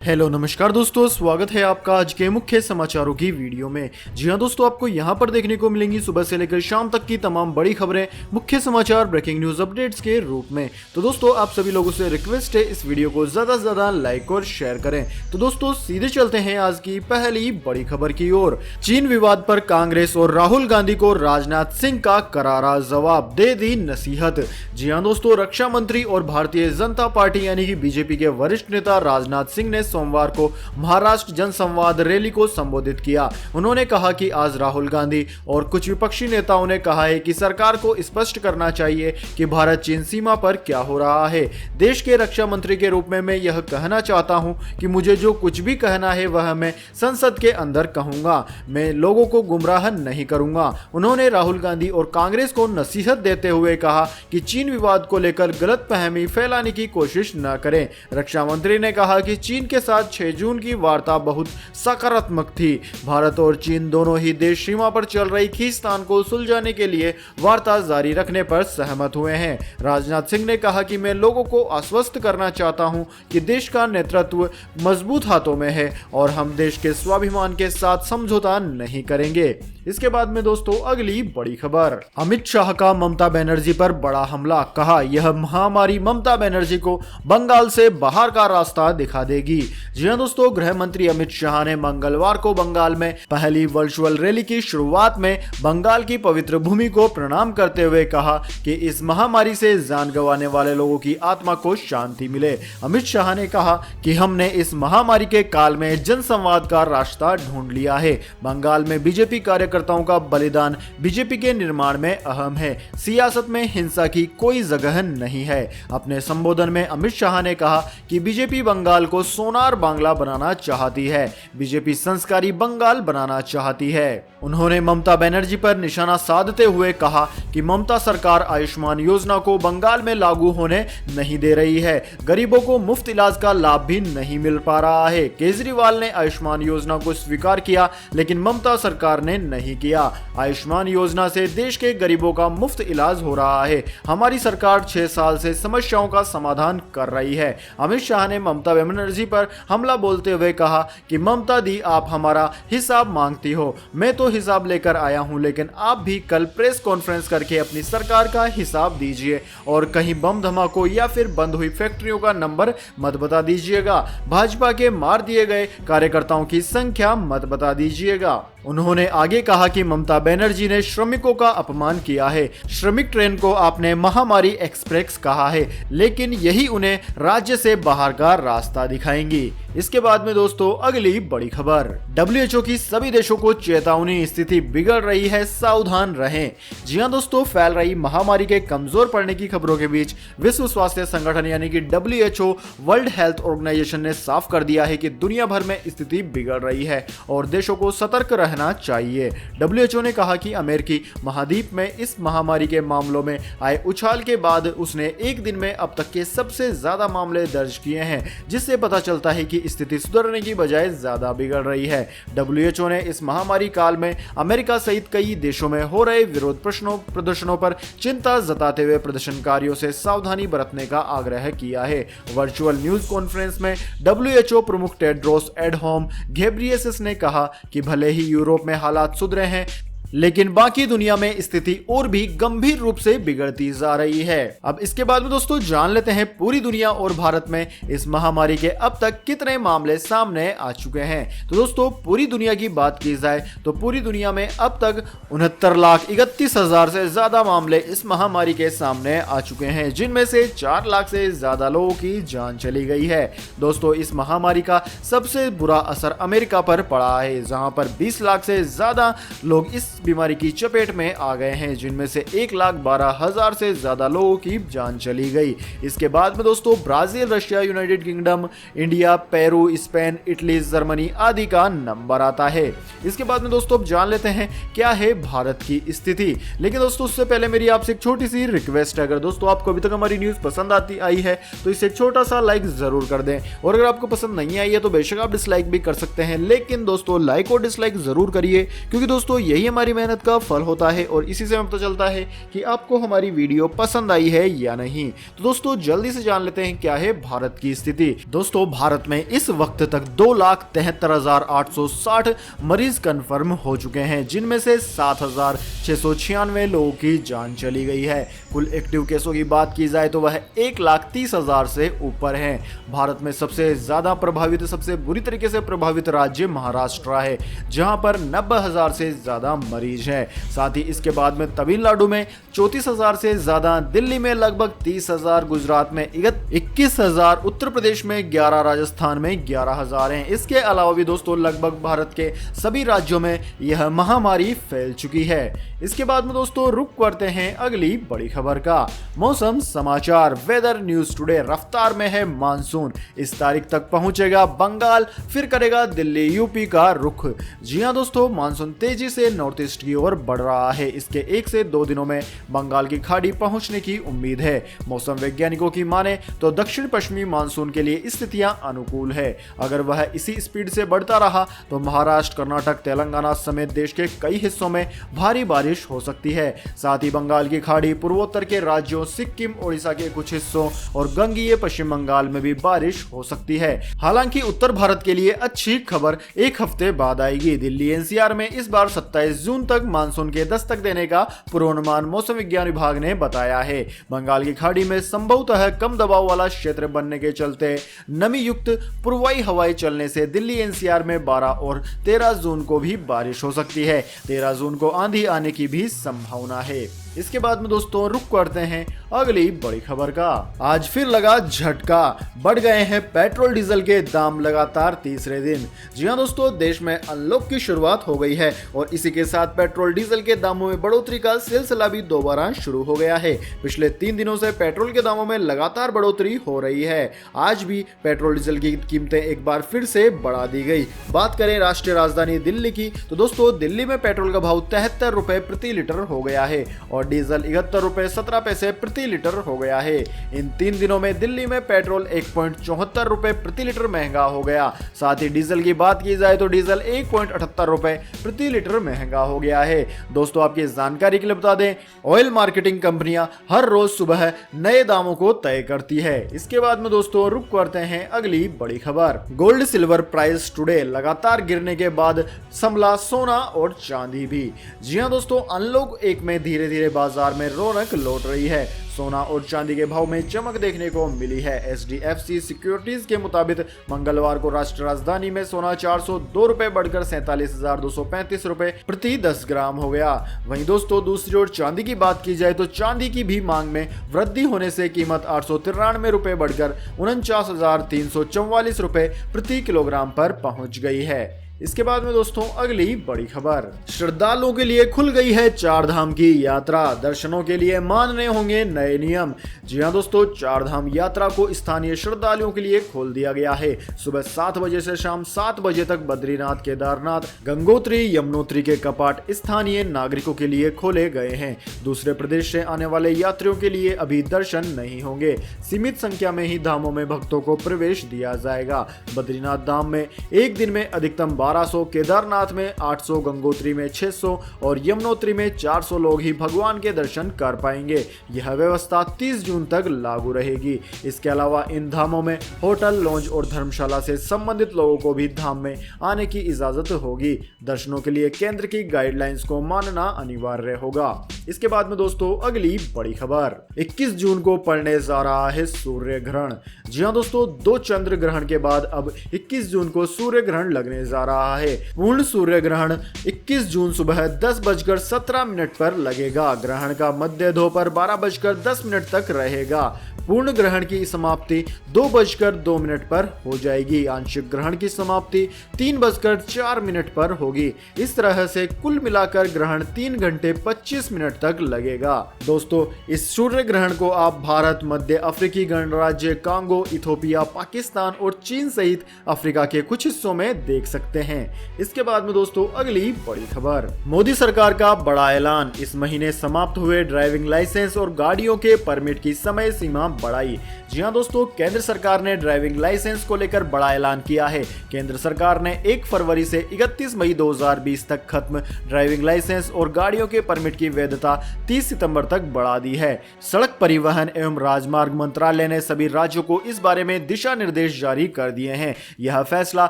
Hello नमस्कार दोस्तों, स्वागत है आपका आज के मुख्य समाचारों की वीडियो में। जी हां दोस्तों, आपको यहां पर देखने को मिलेंगी सुबह से लेकर शाम तक की तमाम बड़ी खबरें मुख्य समाचार ब्रेकिंग न्यूज अपडेट्स के रूप में। तो दोस्तों आप सभी लोगों से रिक्वेस्ट है इस वीडियो को ज्यादा से ज्यादा लाइक और शेयर करें। तो दोस्तों सीधे चलते हैं आज की पहली बड़ी खबर की ओर। चीन विवाद पर कांग्रेस और राहुल गांधी को राजनाथ सिंह का करारा जवाब, दे दी नसीहत। जी हां दोस्तों, रक्षा मंत्री और भारतीय जनता पार्टी यानी कि बीजेपी के वरिष्ठ नेता राजनाथ सिंह ने सोमवार को महाराष्ट्र जनसंवाद रैली को संबोधित किया। उन्होंने कहा कि आज राहुल गांधी और कुछ विपक्षी नेताओं ने कहा है कि सरकार को स्पष्ट करना चाहिए कि भारत चीन सीमा पर क्या हो रहा है। देश के रक्षा मंत्री के रूप में मैं यह कहना चाहता हूं कि मुझे जो कुछ भी कहना है वह मैं संसद के अंदर कहूंगा, मैं लोगों को गुमराह नहीं करूंगा। उन्होंने राहुल गांधी और कांग्रेस को नसीहत देते हुए कहा कि चीन विवाद को लेकर गलतफहमी फैलाने की कोशिश न करें। रक्षा मंत्री ने कहा कि चीन के साथ 6 जून की वार्ता बहुत सकारात्मक थी। भारत और चीन दोनों ही देश सीमा पर चल रही खींचतान को सुलझाने के लिए वार्ता जारी रखने पर सहमत हुए हैं। राजनाथ सिंह ने कहा कि मैं लोगों को आश्वस्त करना चाहता हूं कि देश का नेतृत्व मजबूत हाथों में है और हम देश के स्वाभिमान के साथ समझौता नहीं करेंगे। इसके बाद में दोस्तों अगली बड़ी खबर, अमित शाह का ममता बनर्जी पर बड़ा हमला, कहा यह महामारी ममता बनर्जी को बंगाल से बाहर का रास्ता दिखा देगी। जी हां दोस्तों, गृह मंत्री अमित शाह ने मंगलवार को बंगाल में पहली वर्चुअल रैली की शुरुआत में बंगाल की पवित्र भूमि को प्रणाम करते हुए कहा कि इस महामारी से जान गंवाने वाले लोगों की आत्मा को शांति मिले। अमित शाह ने कहा कि हमने इस महामारी के काल में जनसंवाद का रास्ता ढूंढ लिया है। बंगाल में बीजेपी कार्यकर्ताओं का बलिदान बीजेपी के निर्माण में अहम है। सियासत में हिंसा की कोई जगह नहीं है। अपने संबोधन में अमित शाह ने कहा कि बीजेपी बंगाल को सोनार बांग्ला बनाना चाहती है, बीजेपी संस्कारी बंगाल बनाना चाहती है। उन्होंने ममता बनर्जी पर निशाना साधते हुए कहा कि ममता सरकार आयुष्मान योजना को बंगाल में लागू होने नहीं दे रही है, गरीबों को मुफ्त इलाज का लाभ भी नहीं मिल पा रहा है। केजरीवाल ने आयुष्मान योजना को स्वीकार किया लेकिन ममता सरकार ने नहीं किया। आयुष्मान योजना से देश के गरीबों का मुफ्त इलाज हो रहा है। हमारी सरकार 6 साल से समस्याओं का समाधान कर रही है। अमित शाह ने ममता बनर्जी पर हमला बोलते हुए कहा कि ममता दी, आप हमारा हिसाब मांगती हो, मैं तो हिसाब लेकर आया हूं, लेकिन आप भी कल प्रेस कॉन्फ्रेंस करके अपनी सरकार का हिसाब दीजिए और कहीं बम धमाकों या फिर बंद हुई फैक्ट्रियों का नंबर मत बता दीजिएगा। भाजपा के मार दिए गए कार्यकर्ताओं की संख्या मत बता दीजिएगा। उन्होंने आगे कहा कि ममता बनर्जी ने श्रमिकों का अपमान किया है। श्रमिक ट्रेन को आपने महामारी एक्सप्रेस कहा है, लेकिन यही उन्हें राज्य से बाहर का रास्ता दिखाएंगी। इसके बाद में दोस्तों अगली बड़ी खबर, WHO की सभी देशों को चेतावनी, स्थिति बिगड़ रही है, सावधान रहें। जी हां दोस्तों, फैल रही महामारी के कमजोर पड़ने की खबरों के बीच विश्व स्वास्थ्य संगठन यानी कि WHO वर्ल्ड हेल्थ ऑर्गेनाइजेशन ने साफ कर दिया है कि दुनिया भर में स्थिति बिगड़ रही है और देशों को सतर्क रहना चाहिए। WHO ने कहा कि अमेरिकी महाद्वीप में इस महामारी के मामलों में आए उछाल के बाद उसने एक दिन में अब तक के सबसे ज्यादा मामले दर्ज किए हैं, जिससे पता चलता है कि स्थिति सुधरने की बजाय ज्यादा बिगड़ रही है। WHO ने इस महामारी काल में अमेरिका सहित कई देशों में हो रहे विरोध प्रदर्शनों पर चिंता जताते हुए प्रदर्शनकारियों से सावधानी बरतने का आग्रह किया है। वर्चुअल न्यूज कॉन्फ्रेंस में WHO प्रमुख टेड्रोस एडहानोम घेब्रेयेसस ने कहा कि भले ही यूरोप में हालात सुधरे हैं, लेकिन बाकी दुनिया में स्थिति और भी गंभीर रूप से बिगड़ती जा रही है। अब इसके बाद में दोस्तों जान लेते हैं पूरी दुनिया और भारत में इस महामारी के अब तक कितने मामले सामने आ चुके हैं। तो दोस्तों पूरी दुनिया की बात की जाए तो पूरी दुनिया में अब तक 69,31,000 से ज्यादा मामले इस महामारी के सामने आ चुके हैं, जिनमें से 4 लाख से ज्यादा लोगों की जान चली गई है। दोस्तों इस महामारी का सबसे बुरा असर अमेरिका पर पड़ा है, जहां पर 20 लाख से ज्यादा लोग इस बीमारी की चपेट में आ गए हैं, जिनमें से 1,12,000 से ज्यादा लोगों की जान चली गई। इसके बाद में दोस्तों Brazil, Russia, United kingdom, India, Peru, Spain, Italy, Germany आदि का नंबर आता है। इसके बाद में दोस्तों अब जान लेते हैं क्या है भारत की स्थिति। लेकिन दोस्तों उससे पहले मेरी आपसे एक छोटी सी रिक्वेस्ट है, अगर दोस्तों आपको अभी तक हमारी न्यूज पसंद आई है तो इसे एक छोटा सा लाइक जरूर कर दें, और अगर आपको पसंद नहीं आई है तो बेशक आप डिसलाइक भी कर सकते हैं, लेकिन दोस्तों लाइक और डिसलाइक जरूर करिए, क्योंकि दोस्तों यही हमारी हमारी मेहनत का फल होता है और इसी से हमें पता चलता है कि आपको हमारी वीडियो पसंद आई है या नहीं। तो दोस्तों जल्दी से जान लेते हैं क्या है भारत की स्थिति। दोस्तों भारत में इस वक्त तक 2,73,860 मरीज कंफर्म हो चुके हैं, जिनमें से 7,696 लोगों की जान चली गई है। कुल एक्टिव केसों की बात की जाए तो वह 1,30,000 से ऊपर है। भारत में सबसे ज्यादा प्रभावित, सबसे बुरी तरीके से प्रभावित राज्य महाराष्ट्र है, जहां पर 90,000 से ज्यादा मरीज हैं। साथ ही इसके बाद में तमिलनाडु में 34,000 से ज्यादा, दिल्ली में लगभग 30,000, गुजरात में 21,000, उत्तर प्रदेश में 11, राजस्थान में 11,000 हैं। इसके अलावा भी दोस्तों लगभग भारत के सभी राज्यों में यह महामारी फैल चुकी है। इसके बाद में दोस्तों रुक करते हैं अगली बड़ी खबर का। मौसम समाचार, वेदर न्यूज टुडे। रफ्तार में है मानसून, इस तारीख तक पहुंचेगा बंगाल, फिर करेगा दिल्ली यूपी का रुख। जी हां दोस्तों, मानसून तेजी से नॉर्थ ईस्ट की ओर बढ़ रहा है। इसके 1 से 2 दिनों में बंगाल की खाड़ी पहुंचने की उम्मीद है। मौसम वैज्ञानिकों की माने तो दक्षिण पश्चिमी मानसून के लिए स्थितियां अनुकूल है। अगर वह इसी स्पीड से बढ़ता रहा तो महाराष्ट्र, कर्नाटक, तेलंगाना समेत देश के कई हिस्सों में भारी बारिश हो सकती है। साथ ही बंगाल की खाड़ी, पूर्वोत्तर के राज्यों सिक्किम, ओडिशा के कुछ हिस्सों और गंगीय पश्चिम बंगाल में भी बारिश हो सकती है। हालांकि उत्तर भारत के लिए अच्छी खबर एक हफ्ते बाद आएगी। दिल्ली एनसीआर में इस बार 27 जून तक मानसून के दस्तक देने का पूर्वानुमान मौसम विज्ञान विभाग ने बताया है। बंगाल की खाड़ी में संभवतः कम दबाव वाला क्षेत्र बनने के चलते नमी युक्त पूर्वाई हवाएं चलने से दिल्ली एनसीआर में 12 और 13 जून को भी बारिश हो सकती है। 13 जून को आंधी आने की भी संभावना है। इसके बाद में दोस्तों रुक करते हैं अगली बड़ी खबर का। आज फिर लगा झटका, बढ़ गए हैं पेट्रोल डीजल के दाम लगातार तीसरे दिन। जी हां दोस्तों, देश में अनलॉक की शुरुआत हो गई है और इसी के साथ पेट्रोल डीजल के दामों में बढ़ोतरी का सिलसिला भी दोबारा शुरू हो गया है। पिछले 3 दिनों से पेट्रोल के दामों में लगातार बढ़ोतरी हो रही है। आज भी पेट्रोल डीजल की कीमतें एक बार फिर से बढ़ा दी गई। बात करें राष्ट्रीय राजधानी दिल्ली की तो दोस्तों दिल्ली में पेट्रोल का भाव 73 रुपए प्रति लीटर हो गया है और डीजल 71 रुपए 17 पैसे प्रति लीटर हो गया है। इन 3 दिनों में दिल्ली में पेट्रोल 1.74 रुपए प्रति लीटर महंगा हो गया। साथ ही डीजल की बात की जाए तो डीजल 1.78 रुपए प्रति लीटर महंगा हो गया है। दोस्तों आपकी जानकारी के लिए बता दें, ऑयल मार्केटिंग कंपनियां हर रोज सुबह नए दामों को तय करती है। इसके बाद में दोस्तों रुक करते हैं अगली बड़ी खबर। गोल्ड सिल्वर प्राइस टुडे, लगातार गिरने के बाद संभला सोना और चांदी भी। जी हां दोस्तों, अनलॉक 1 में धीरे धीरे बाजार में रौनक लौट रही है। सोना और चांदी के भाव में चमक देखने को मिली है। एचडीएफसी सिक्योरिटीज के मुताबिक मंगलवार को राष्ट्रीय राजधानी में सोना 402 रुपए बढ़कर 47,235 रुपए प्रति 10 ग्राम हो गया। वहीं दोस्तों दूसरी ओर चांदी की बात की जाए तो चांदी की भी मांग में वृद्धि होने से कीमत 893 रुपए बढ़कर 49,344 रुपए प्रति किलोग्राम पर पहुंच गई है। इसके बाद में दोस्तों अगली बड़ी खबर, श्रद्धालुओं के लिए खुल गई है 4 धाम की यात्रा। दर्शनों के लिए मानने होंगे नए नियम। जी हां दोस्तों, 4 धाम यात्रा को स्थानीय श्रद्धालुओं के लिए खोल दिया गया है। सुबह 7 बजे से शाम 7 बजे तक बद्रीनाथ, केदारनाथ, गंगोत्री, यमुनोत्री के कपाट स्थानीय नागरिकों के लिए खोले गए हैं। दूसरे प्रदेश से आने वाले यात्रियों के लिए अभी दर्शन नहीं होंगे। सीमित संख्या में ही धामों में भक्तों को प्रवेश दिया जाएगा। बद्रीनाथ धाम में एक दिन में अधिकतम 1200, केदारनाथ में 800, गंगोत्री में 600 और यमुनोत्री में 400 लोग ही भगवान के दर्शन कर पाएंगे। यह व्यवस्था 30 जून तक लागू रहेगी। इसके अलावा इन धामों में होटल, लॉन्ज और धर्मशाला से संबंधित लोगों को भी धाम में आने की इजाजत होगी। दर्शनों के लिए केंद्र की गाइडलाइंस को मानना अनिवार्य होगा। इसके बाद में दोस्तों अगली बड़ी खबर, 21 जून को पड़ने जा रहा है सूर्य ग्रहण। जी हां दोस्तों, 2 चंद्र ग्रहण के बाद अब 21 जून को सूर्य ग्रहण लगने जा रहा है। पूर्ण सूर्य ग्रहण 21 जून सुबह 10:17 पर लगेगा। ग्रहण का मध्य दोपहर 12:10 तक रहेगा। पूर्ण ग्रहण की समाप्ति 2:02 पर हो जाएगी। आंशिक ग्रहण की समाप्ति 3:04 पर होगी। इस तरह से कुल मिलाकर ग्रहण 3 घंटे 25 मिनट तक लगेगा। दोस्तों इस सूर्य ग्रहण को आप भारत, मध्य अफ्रीकी गणराज्य कांगो, इथोपिया, पाकिस्तान और चीन सहित अफ्रीका के कुछ हिस्सों में देख सकते हैं। इसके बाद में दोस्तों अगली बड़ी खबर, मोदी सरकार का बड़ा ऐलान, इस महीने समाप्त हुए ड्राइविंग लाइसेंस और गाड़ियों के परमिट की समय सीमा बढ़ाई। जी हां दोस्तों, केंद्र सरकार ने ड्राइविंग लाइसेंस को लेकर बड़ा ऐलान किया है। केंद्र सरकार ने 1 फरवरी से 31 मई 2020 तक खत्म ड्राइविंग लाइसेंस और गाड़ियों के परमिट की वैधता 30 सितंबर तक बढ़ा दी है। सड़क परिवहन एवं राजमार्ग मंत्रालय ने सभी राज्यों को इस बारे में दिशा निर्देश जारी कर दिए हैं। यह फैसला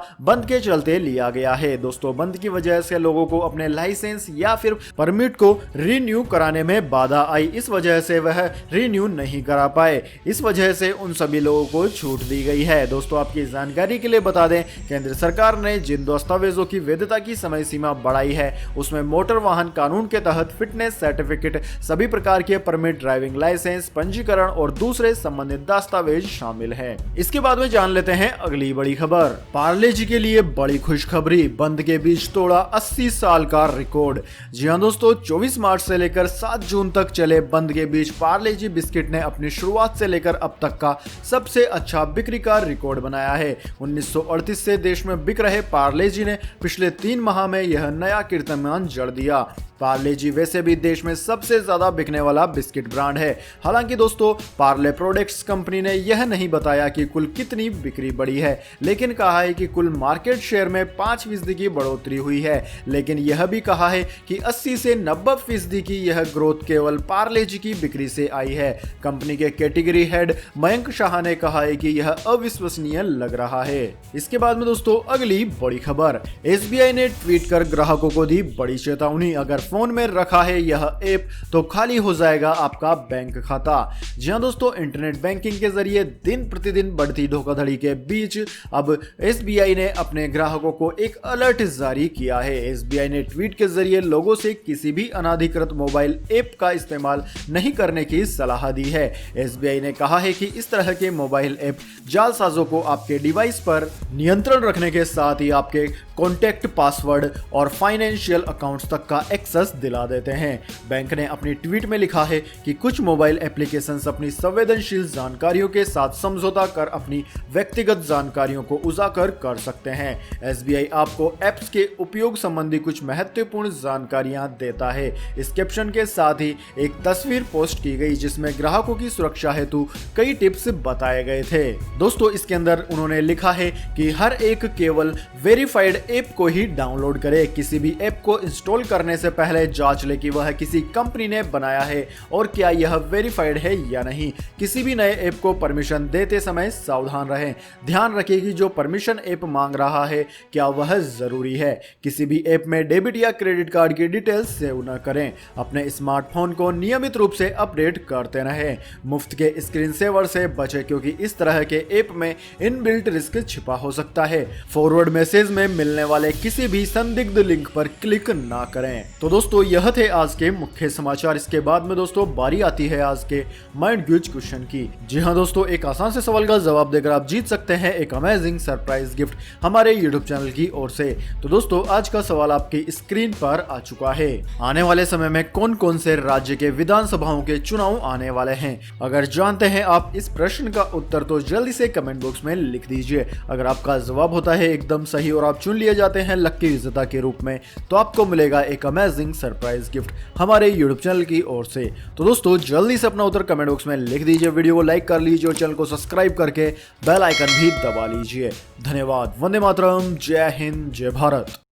बंद के चलते लिया गया है। दोस्तों, बंद की वजह से लोगों को अपने लाइसेंस या फिर परमिट को रिन्यू कराने में बाधा आई। इस वजह से वह रिन्यू नहीं करा पाए। इस वजह से उन सभी लोगों को छूट दी गई है। दोस्तों, आपकी जानकारी के लिए बता दें, केंद्र सरकार ने जिन दस्तावेजों की वैधता की समय सीमा बढ़ाई है उसमें मोटर वाहन कानून के तहत फिटनेस सर्टिफिकेट, सभी प्रकार के परमिट, ड्राइविंग लाइसेंस, पंजीकरण और दूसरे संबंधित दस्तावेज शामिल है। इसके बाद में जान लेते हैं अगली बड़ी खबर, पार्ले जी के लिए बड़ी खुशखबरी, बंद के बीच तोड़ा 80 साल का रिकॉर्ड। जी हां दोस्तों, 24 मार्च से लेकर 7 जून तक चले बंद के बीच पार्ले जी बिस्किट ने अपनी शुरुआत से लेकर अब तक का सबसे अच्छा बिक्री का रिकॉर्ड बनाया है। 1938 से देश में बिक रहे पार्ले जी ने पिछले 3 माह में यह नया कीर्तिमान जड़ दिया। पार्ले जी वैसे भी देश में सबसे ज्यादा बिकने वाला बिस्किट ब्रांड है। हालांकि दोस्तों, पार्ले प्रोडक्ट्स कंपनी ने यह नहीं बताया कि कुल कितनी बिक्री बढ़ी है, लेकिन कहा है कि कुल मार्केट शेयर में 5% की बढ़ोतरी हुई है। लेकिन यह भी कहा है कि 80 से 90% की यह ग्रोथ केवल पार्ले जी की बिक्री से आई है। कंपनी के कैटेगरी हेड मयंक शाह ने कहा है कि यह अविश्वसनीय लग रहा है। इसके बाद में दोस्तों अगली बड़ी खबर, एसबीआई ने ट्वीट कर ग्राहकों को दी बड़ी चेतावनी, अगर फोन में रखा है यह ऐप तो खाली हो जाएगा आपका बैंक खाता। जी हां दोस्तों, इंटरनेट बैंकिंग के जरिए दिन प्रतिदिन बढ़ती धोखाधड़ी के बीच अब एसबीआई ने अपने ग्राहकों को एक अलर्ट जारी किया है। एसबीआई ने ट्वीट के जरिए लोगों से किसी भी अनाधिकृत मोबाइल ऐप का इस्तेमाल नहीं करने की सलाह दी है। एसबीआई ने कहा है कि इस तरह के मोबाइल ऐप जालसाजों को आपके डिवाइस पर नियंत्रण रखने के साथ ही आपके कॉन्टैक्ट, पासवर्ड और फाइनेंशियल अकाउंट्स तक का एक्सेस दिला देते हैं। बैंक ने अपनी ट्वीट में लिखा है कि कुछ मोबाइल एप्लीकेशंस अपनी संवेदनशील जानकारियों के साथ समझौता कर अपनी व्यक्तिगत जानकारियों को उजागर कर सकते हैं। एसबीआई आपको ऐप्स के उपयोग संबंधी कुछ महत्वपूर्ण जानकारियां देता है। इस कैप्शन के साथ ही एक तस्वीर पोस्ट की गई जिसमें ग्राहकों की सुरक्षा हेतु कई टिप्स बताए गए थे। दोस्तों, इसके अंदर उन्होंने लिखा है कि हर एक केवल वेरीफाइड ऐप को ही डाउनलोड करे। किसी भी ऐप को इंस्टॉल करने से पहले जांच ले कि वह किसी कंपनी ने बनाया है और क्या यह वेरीफाइड है या नहीं। किसी भी नए ऐप को परमिशन देते समय सावधान रहें। ध्यान रखें कि जो परमिशन ऐप मांग रहा है क्या वह जरूरी है। किसी भी ऐप में डेबिट या क्रेडिट कार्ड की डिटेल्स सेव न करें। अपने स्मार्टफोन को नियमित रूप से अपडेट करते रहें। मुफ्त के स्क्रीन सेवर से बचें क्योंकि इस तरह के ऐप में इनबिल्ट रिस्क छिपा हो सकता है। फॉरवर्ड मैसेज में मिलने वाले किसी भी संदिग्ध लिंक पर क्लिक ना करें। तो दोस्तों, यह थे आज के मुख्य समाचार। इसके बाद में दोस्तों बारी आती है आज के माइंड क्विज क्वेश्चन की। जी हां दोस्तों, एक आसान से सवाल का जवाब देकर आप जीत सकते हैं एक अमेजिंग सरप्राइज गिफ्ट हमारे यूट्यूब चैनल की ओर से। तो दोस्तों, आज का सवाल आपकी स्क्रीन पर आ चुका है। आने वाले समय में कौन कौन से राज्य के विधानसभाओं के चुनाव आने वाले हैं? अगर जानते हैं आप इस प्रश्न का उत्तर तो जल्दी से कमेंट बॉक्स में लिख दीजिए। अगर आपका जवाब होता है एकदम सही और आप चुन लिए जाते हैं लक्की विजेता के रूप में, तो आपको मिलेगा एक अमेजिंग सरप्राइज गिफ्ट हमारे यूट्यूब चैनल की ओर से। तो दोस्तों, जल्दी से अपना उत्तर कमेंट बॉक्स में लिख दीजिए, वीडियो को लाइक कर लीजिए और चैनल को सब्सक्राइब करके बेल आइकन भी दबा लीजिए। धन्यवाद। वंदे मातरम। जय हिंद, जय भारत।